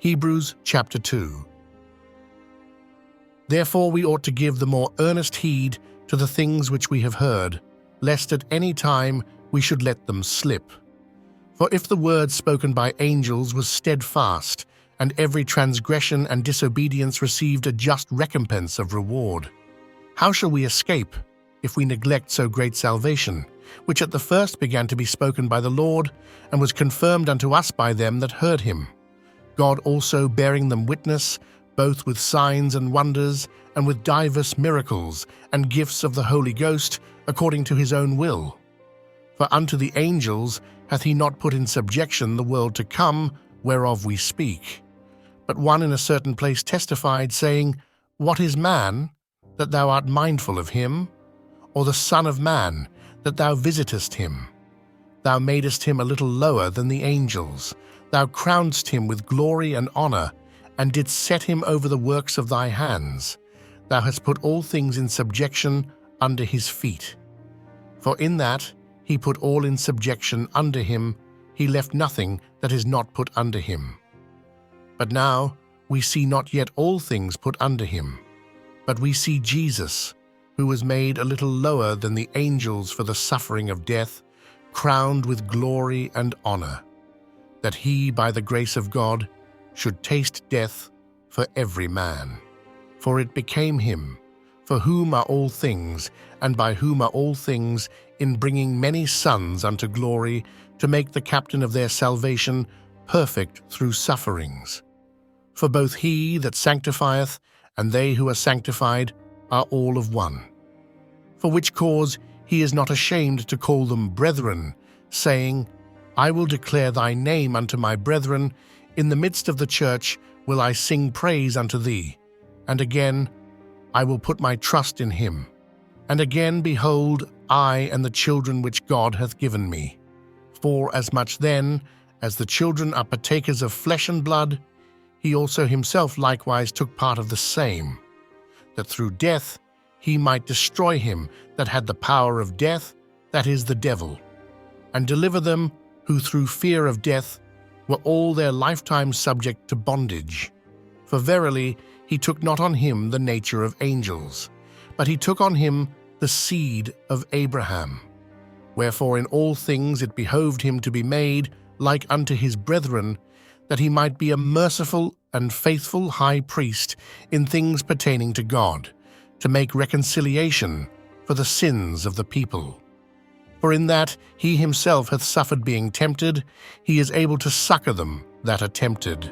Hebrews chapter 2. Therefore we ought to give the more earnest heed to the things which we have heard, lest at any time we should let them slip. For if the word spoken by angels was steadfast, and every transgression and disobedience received a just recompense of reward, how shall we escape if we neglect so great salvation, which at the first began to be spoken by the Lord, and was confirmed unto us by them that heard him, God also bearing them witness, both with signs and wonders, and with divers miracles and gifts of the Holy Ghost, according to his own will? For unto the angels hath he not put in subjection the world to come, whereof we speak. But one in a certain place testified, saying, What is man, that thou art mindful of him? Or the Son of man, that thou visitest him? Thou madest him a little lower than the angels. Thou crownedst him with glory and honor, and didst set him over the works of thy hands. Thou hast put all things in subjection under his feet. For in that he put all in subjection under him, he left nothing that is not put under him. But now we see not yet all things put under him, but we see Jesus, who was made a little lower than the angels for the suffering of death, crowned with glory and honor, that he, by the grace of God, should taste death for every man. For it became him, for whom are all things, and by whom are all things, in bringing many sons unto glory, to make the captain of their salvation perfect through sufferings. For both he that sanctifieth and they who are sanctified are all of one. For which cause he is not ashamed to call them brethren, saying, I will declare thy name unto my brethren, in the midst of the church will I sing praise unto thee. And again, I will put my trust in him. And again, behold, I and the children which God hath given me. For as much then as the children are partakers of flesh and blood, he also himself likewise took part of the same, that through death he might destroy him that had the power of death, that is, the devil, and deliver them who through fear of death were all their lifetime subject to bondage. For verily he took not on him the nature of angels, but he took on him the seed of Abraham. Wherefore in all things it behoved him to be made like unto his brethren, that he might be a merciful and faithful high priest in things pertaining to God, to make reconciliation for the sins of the people. For in that he himself hath suffered being tempted, he is able to succor them that are tempted.